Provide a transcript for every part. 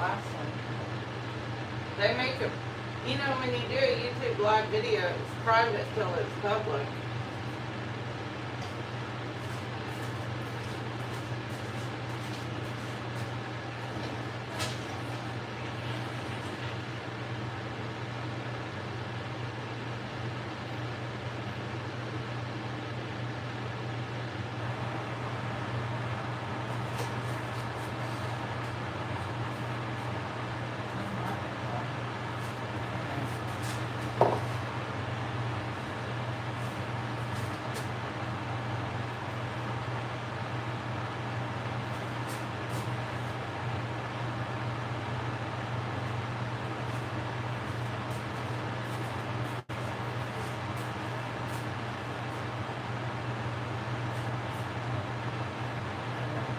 last one. They make them, you know, when you do a YouTube live video, it's private till it's public.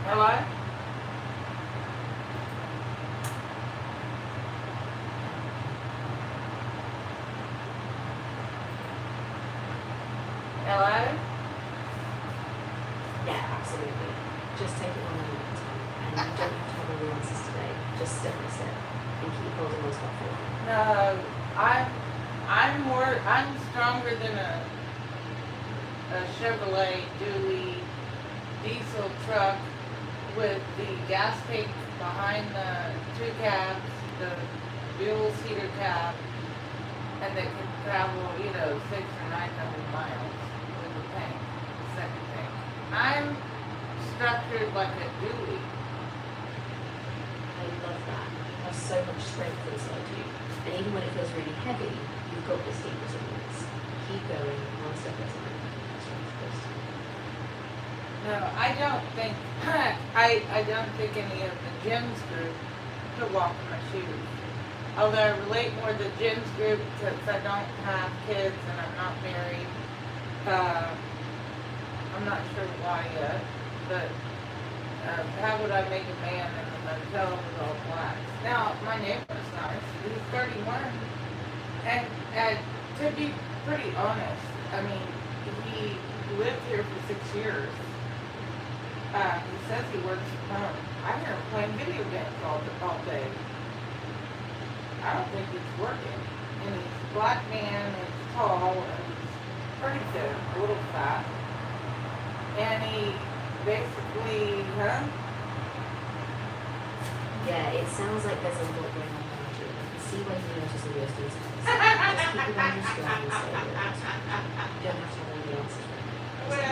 Hello? Hello? Yeah, absolutely. Just take it one moment at a time. And you don't have to have all the answers today. Just step by step and keep holding on to that feeling. No, I'm stronger than a Chevrolet dually diesel truck with the gas tank behind the two cabs, the dual seater cab, and they can travel, 600 or 900 miles with the tank, the second tank. I'm structured like a dually. I love that. You have so much strength inside you. And even when it feels really heavy, you've got this deep resilience. Keep going, one step at a time. No, I don't think I don't think any of the gyms group could walk in my shoes. Although I relate more to the gyms group because I don't have kids and I'm not married. I'm not sure why yet, but how would I make a man in a motel with all blacks? Now, my neighbor's nice. He's 31. And to be pretty honest, I mean, he lived here for 6 years. He says he works from home. I hear him playing video games all day. I don't think he's working. And he's a black man, and he's tall, and he's pretty thin, a little fat. And he basically, Yeah, it sounds like there's a lot going on around you. I can see why you notice all those details. Just keep it on your strong and say it. You don't have to have all the answers right now.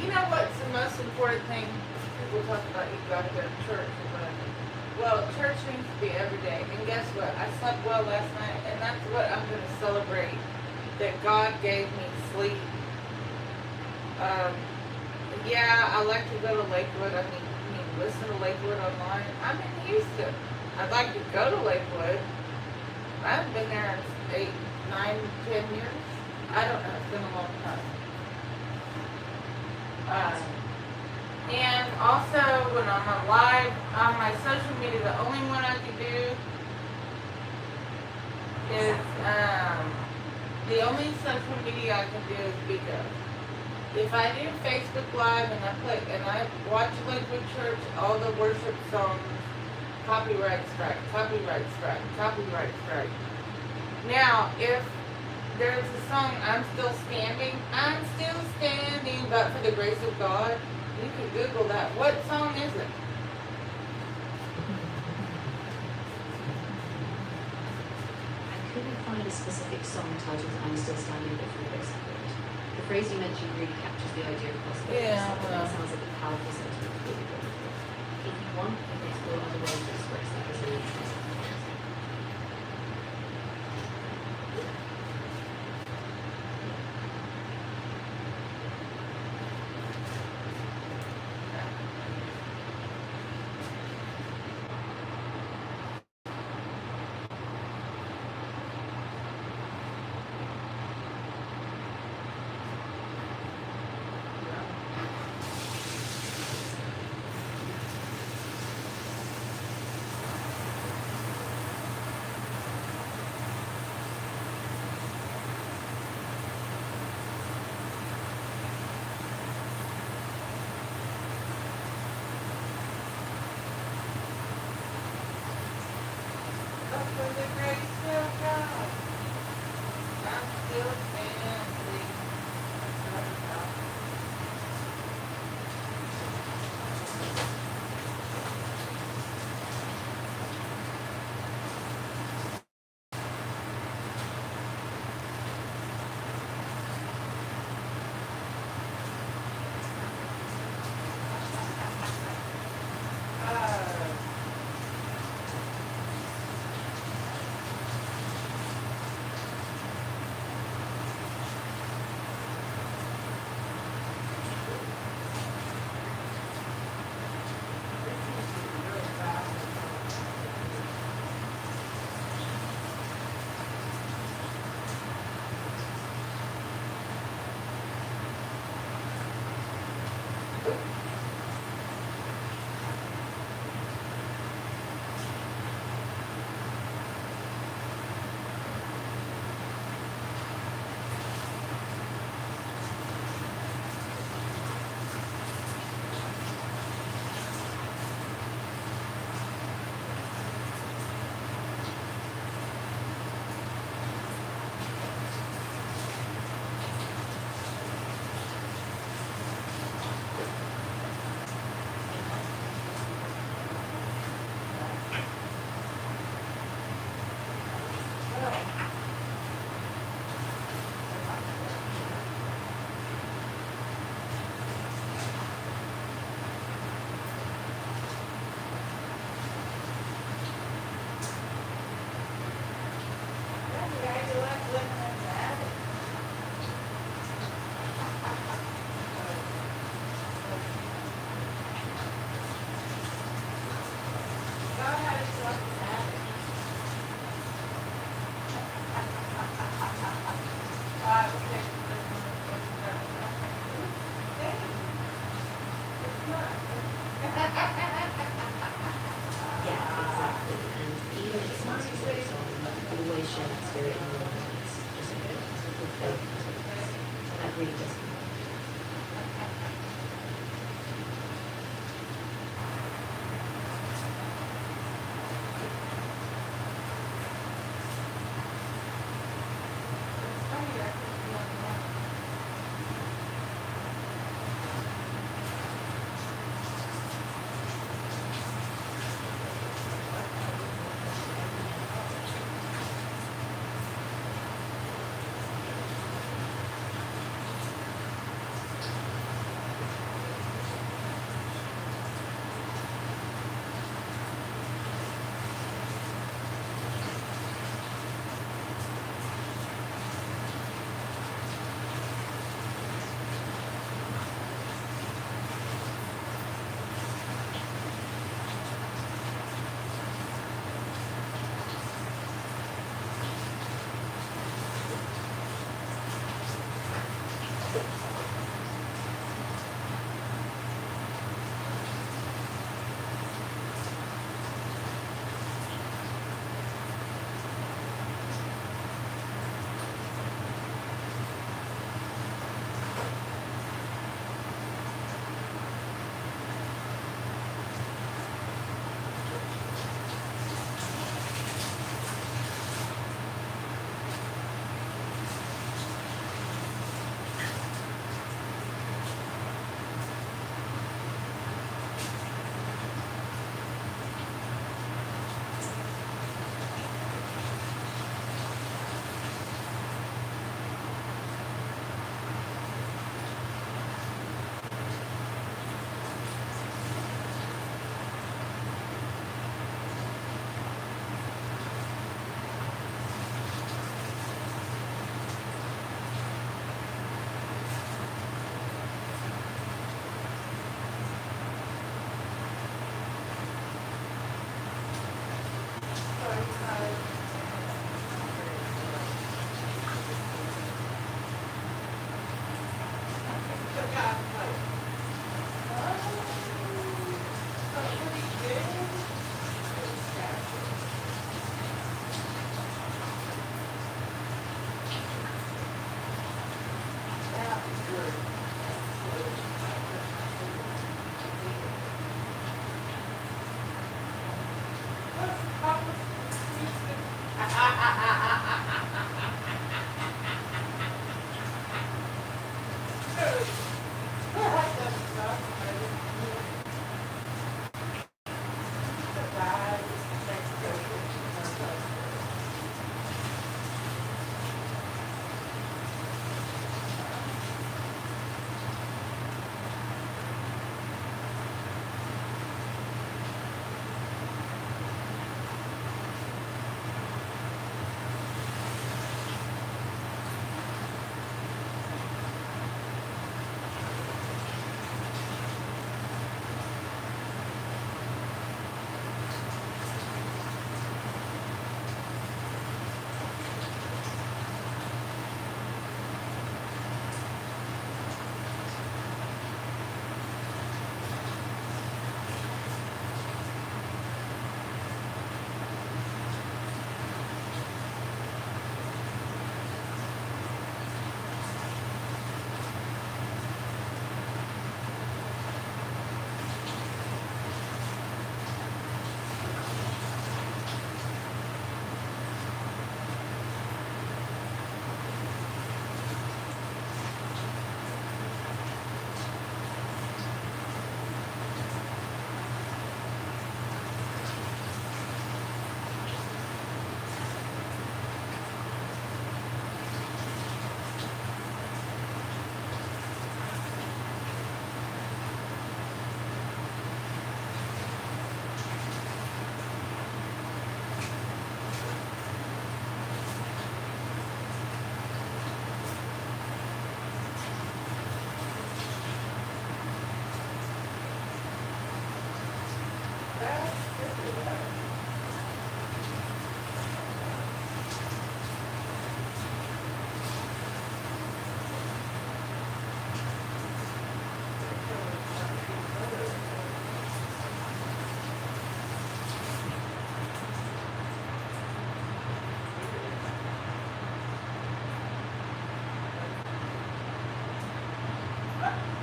You know what's the most important thing? People talk about you got to go to church or whatever. Well, church needs to be every day. And guess what? I slept well last night, and that's what I'm going to celebrate. That God gave me sleep. Yeah, I like to go to Lakewood. I mean, listen to Lakewood online. I'm in Houston. I'd like to go to Lakewood. I haven't been there in 8, 9, 10 years. I don't know. It's been a long time. And also, when I'm live on my social media, the only one I can do is, the only social media I can do is Bigo. If I do Facebook Live and I watch Lakewood Church, all the worship songs, copyright strike, copyright strike, copyright strike. Now, if there's a song, I'm still standing, but for the grace of God, you can Google that. What song is it? I couldn't find a specific song titled I'm Still Standing, but for the grace of God. The phrase you mentioned really captures the idea of possibility. Yeah, It sounds like a powerful sentiment for the God. If you want, you can explore other ways to express that resilience. For the grace of God, I'm still standing.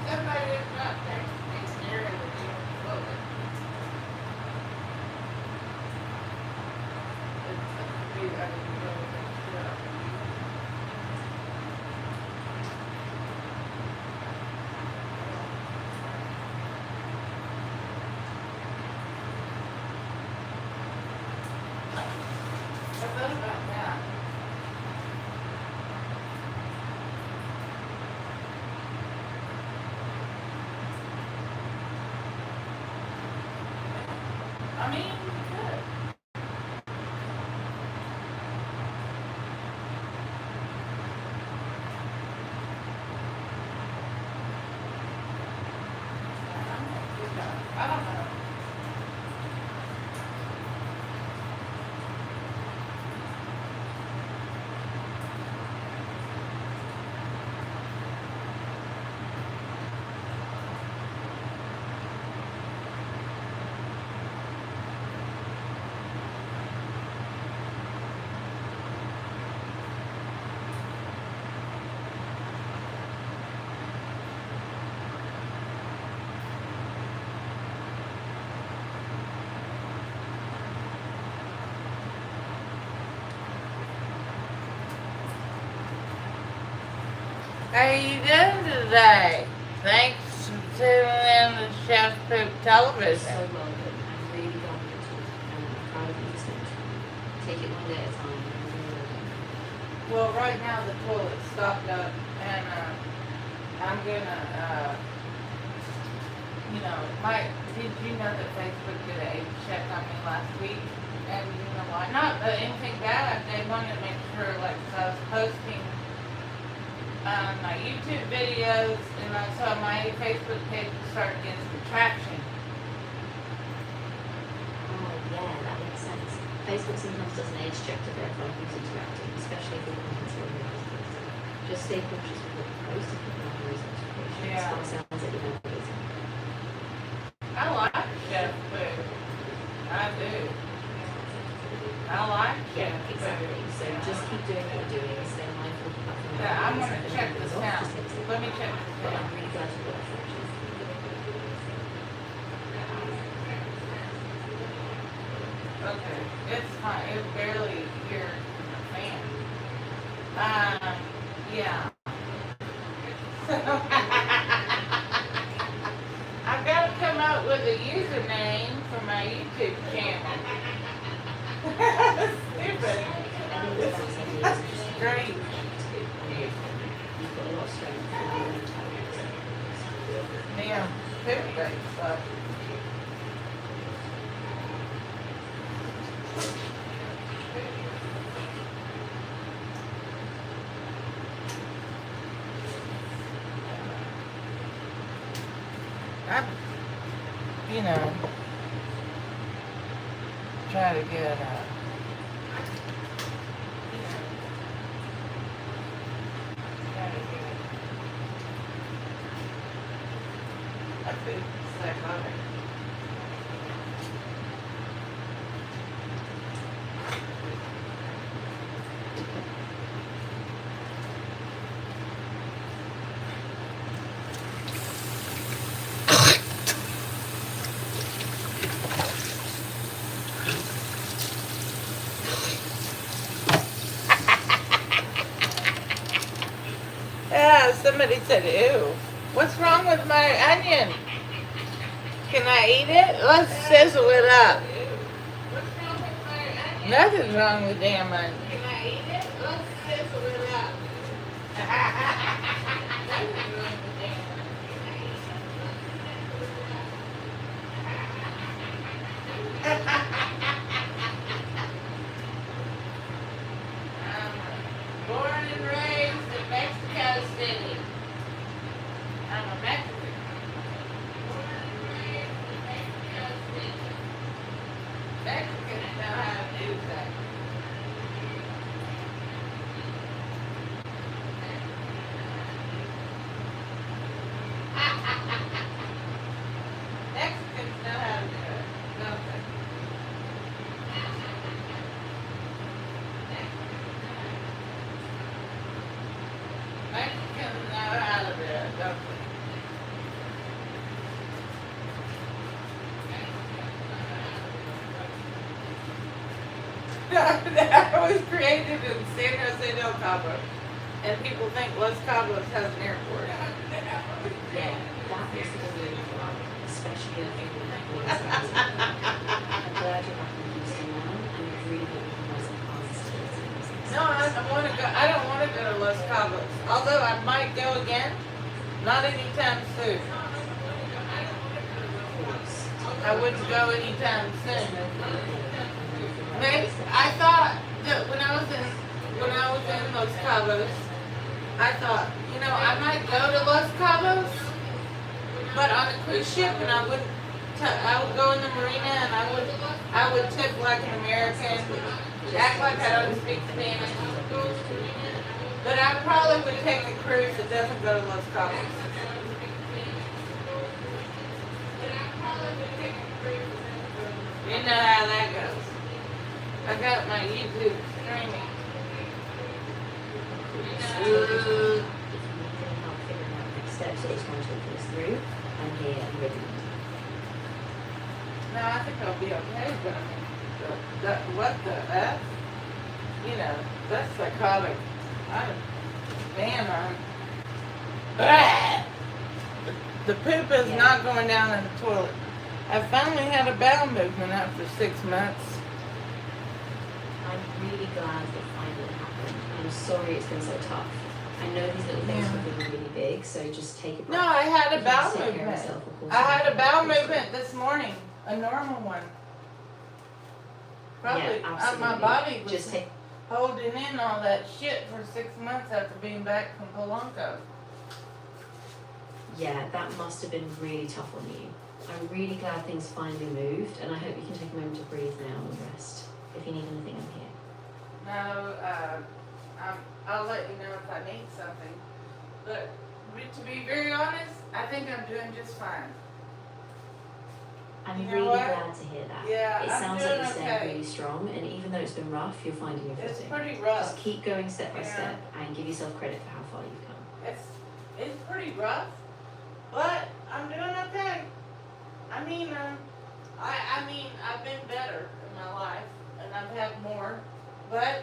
Somebody is not texting near the deal. I thought about that. I mean, we could. I don't know. How you doing today? Thanks for tuning in to Chef Poop So Television. well good. I really don't get to it. I'm proud of you so much. Take it one day at a time. Well, right now the toilet's stopped up, and I'm gonna, did you know that Facebook did an age check on me last week? And you know why? Not anything bad. They wanted to make sure, like, 'cause I was posting my YouTube videos, and I saw my Facebook page started getting some traction. Oh, yeah, that makes sense. Facebook sometimes does an age check to verify who's interacting, especially if you're looking for a Just stay cautious with what you post if you're not those notifications. Yeah. That sounds like you're not amazing. I like Chef Food. I do. I like Yeah, Chef exactly. Food. So just keep doing what you're doing. Stay mindful of the platform. Yeah, I'm gonna check this out. Let me check this But out. I'm really glad you got that traction. Okay, it's fine. It's barely here. Yeah. I've got to come up with a username for my YouTube channel. Stupid. I think the This best is idea is just great. you've got a lot of strength and you're intelligent. Damn, poop great stuff. I, you know, try to get, a food psychotic. Yeah, somebody said, ew. What's wrong with my onion? Can I eat it? Let's sizzle it up. Nothing's wrong with damn onion. Can I eat it? Let's sizzle it up. Nothing's wrong with damn onion. Born and raised in Mexico City. I'm a Mexican. Born and raised in Mexico City. Mexicans know how to do that. Mexicans know how to do it, don't they? Mexicans know how to do it, don't they? That was created in San Jose del Cabo, and people think Los Cabos has an airport. Yeah, that must have been really fun, especially if you were I'm glad you're back in Houston now, and you've really been organising classes to get some business. No, I want to go. I don't want to go to Los Cabos. Although I might go again, not anytime soon. I wouldn't go anytime soon. Maybe I thought that when I was in Los Cabos, I thought, you know, I might go to Los Cabos, but on a cruise ship, and I would go in the marina, and I would tip like an American, act like I don't speak Spanish. But I probably would take a cruise that doesn't go to Los Cabos. You know how that goes. I got my YouTube streaming. If you need any help figuring out next steps, or just want to talk this through, I'm here and ready. No, I think I'll be okay, but I mean, what the F? You know, that's psychotic. The poop is not going down in the toilet. I finally had a bowel movement after 6 months. I'm really glad that finally it happened. I'm sorry it's been so tough. I know these little things Yeah. can be really big, so just take a breath. No, I had a If you bowel just take care of movement. yourself, of course I you had a can. bowel It's movement this morning, a normal one. Probably Yeah, my absolutely. body was Just take. holding in all that shit for 6 months after being back from Polanco. Yeah, that must have been really tough on you. I'm really glad things finally moved, and I hope you can take a moment to breathe now and rest. If you need anything, I'm here. No, I'll let you know if I need something. But to be very honest, I think I'm doing just fine. I'm You know really what? glad to hear that. Yeah, It I'm sounds doing like you're staying okay. really strong, and even though it's been rough, you're finding your It's footing. pretty Just rough. keep going step by Yeah. step, and give yourself credit for how far you've come. It's pretty rough, but I'm doing okay. I mean, I've been better in my life, and I've had more, but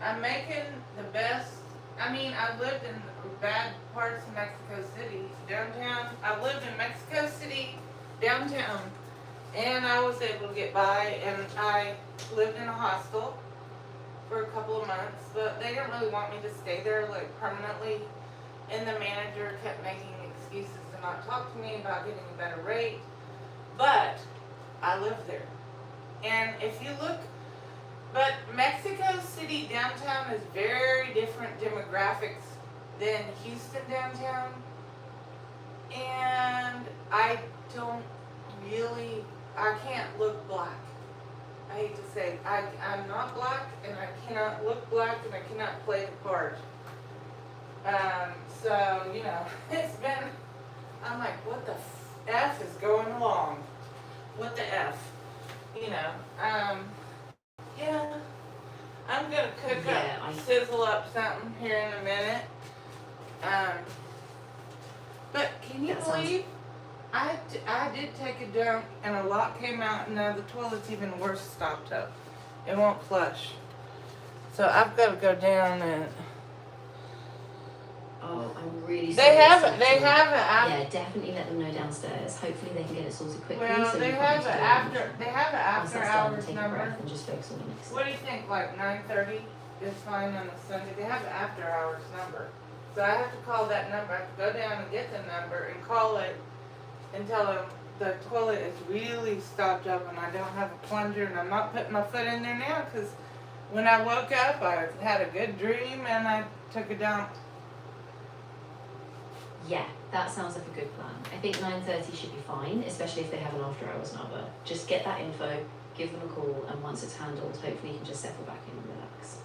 I'm making the best. I mean, I lived in bad parts of Mexico City, downtown. I lived in Mexico City, downtown, and I was able to get by. And I lived in a hostel for a couple of months, but they didn't really want me to stay there like permanently. And the manager kept making excuses to not talk to me about getting a better rate. But I lived there. And if you look, but Mexico City downtown is very different demographics than Houston downtown. And I don't really, I can't look black. I hate to say, I'm not black, and I cannot look black, and I cannot play the part. So, you know, it's been, I'm like, what the F is going along? What the F? You know, yeah. I'm gonna sizzle up something here in a minute. But can you believe I did take a dump and a lot came out, and now the toilet's even worse stopped up. It won't flush. So I've got to go down and. Oh, I'm really sorry. They have it after. Yeah, definitely let them know downstairs. Hopefully they can get it sorted quickly. Well, so they you have don't it have to do after. They have it Once after that's done, hours take a number. breath and just focus on the next What do you think? Like 9:30 is fine on a Sunday. They have an after hours number, so I have to call that number. I have to go down and get the number and call it and tell them the toilet is really stopped up and I don't have a plunger and I'm not putting my foot in there now because when I woke up I had a good dream and I took a dump. Yeah, that sounds like a good plan. I think 9:30 should be fine, especially if they have an after hours number. Just get that info, give them a call, and once it's handled, hopefully you can just settle back in and relax.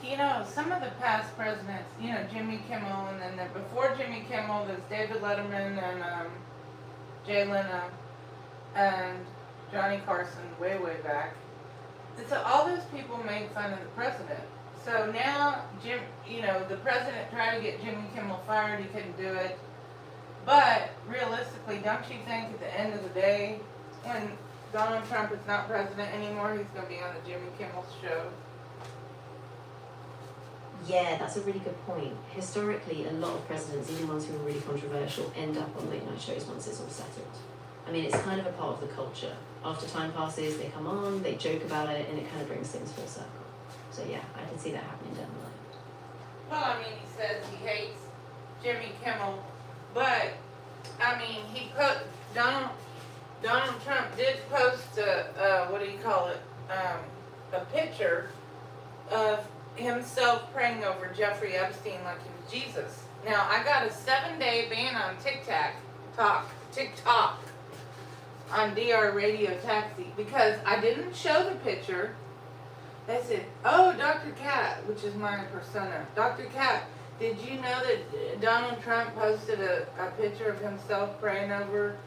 You know, some of the past presidents, you know, Jimmy Kimmel, and then before Jimmy Kimmel, there's David Letterman and Jay Leno and Johnny Carson way back. So all those people made fun of the president. So now, the president tried to get Jimmy Kimmel fired. He couldn't do it. But realistically, don't you think at the end of the day, when Donald Trump is not president anymore, he's going to be on the Jimmy Kimmel show? Yeah, that's a really good point. Historically, a lot of presidents, even ones who are really controversial, end up on late night shows once it's all settled. I mean, it's kind of a part of the culture. After time passes, they come on, they joke about it, and it kind of brings things full circle. So yeah, I can see that happening down the line. Well, I mean, he says he hates Jimmy Kimmel, but, I mean, Donald Trump did post a picture of himself praying over Jeffrey Epstein like he was Jesus. Now, I got a 7-day ban on TikTok on DR Radio Taxi because I didn't show the picture. They said, oh, Dr. Cat, which is my persona. Dr. Cat, did you know that Donald Trump posted a picture of himself praying over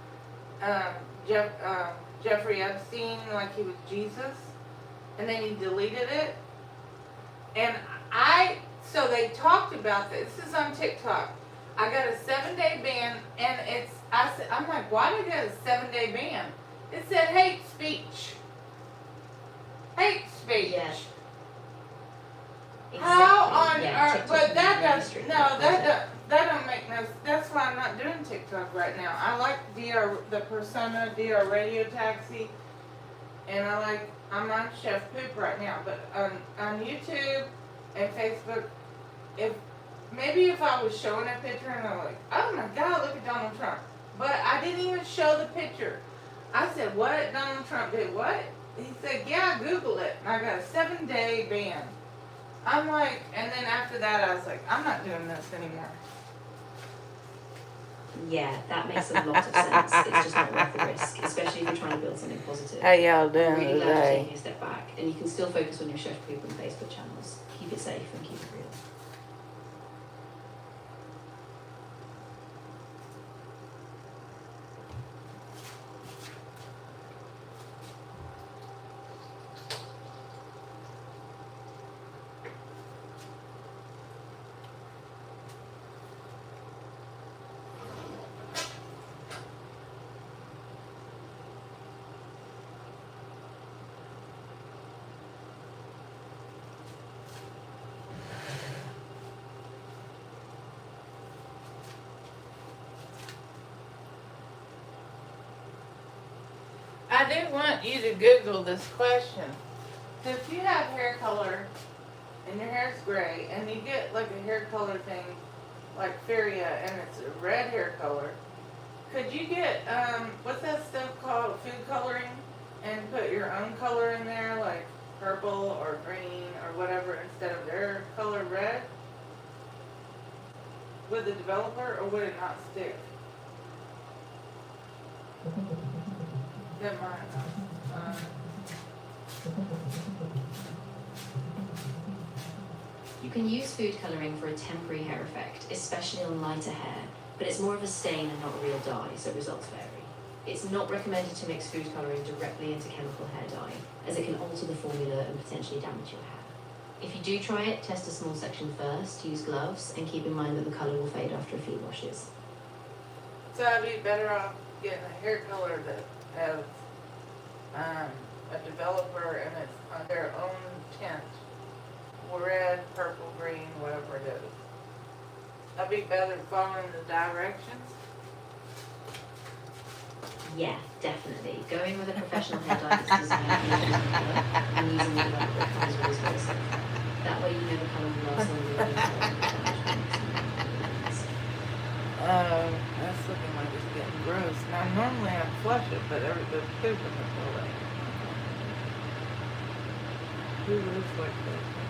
Jeffrey Epstein like he was Jesus? And then he deleted it. And so they talked about this. This is on TikTok. I got a 7-day ban, and I'm like, why did I get a 7-day ban? It said hate speech. Hate speech. Yes. Exactly. How on earth? But that don't make no. That's why I'm not doing TikTok right now. I like the persona DR Radio Taxi, and I'm on Chef Poop right now. But on YouTube and Facebook, if I was showing a picture and I'm like, oh my God, look at Donald Trump. But I didn't even show the picture. I said, what? Donald Trump did what? He said, yeah, Google it. And I got a 7-day ban. I'm like, and then after that I was like, I'm not doing this anymore. Yeah, that makes a lot of sense. It's just not worth the risk, especially if you're trying to build something positive. How y'all doing I'm really glad you're today? taking a step back, and you can still focus on your Chef Poop and Facebook channels. Keep it safe and keep it real. I do want you to Google this question. So if you have hair color and your hair's gray and you get like a hair color thing like Feria and it's a red hair color, could you get, what's that stuff called, food coloring, and put your own color in there, like purple or green or whatever, instead of their color red? Would the developer, or would it not stick? Never mind. You can use food colouring for a temporary hair effect, especially on lighter hair, but it's more of a stain and not a real dye, so results vary. It's not recommended to mix food colouring directly into chemical hair dye, as it can alter the formula and potentially damage your hair. If you do try it, test a small section first, use gloves, and keep in mind that the colour will fade after a few washes. So I'd be better off getting a hair color that has a developer and it's on their own tint. Red, purple, green, whatever it is. I'd be better following the directions. Yeah, definitely. Going with a professional hair dye that's designed for your colour and using the developer that comes with is very safe. That way you know the colour will last longer than That's looking like it's getting gross. Now normally I flush it, but the poop in the toilet. Who lives like this?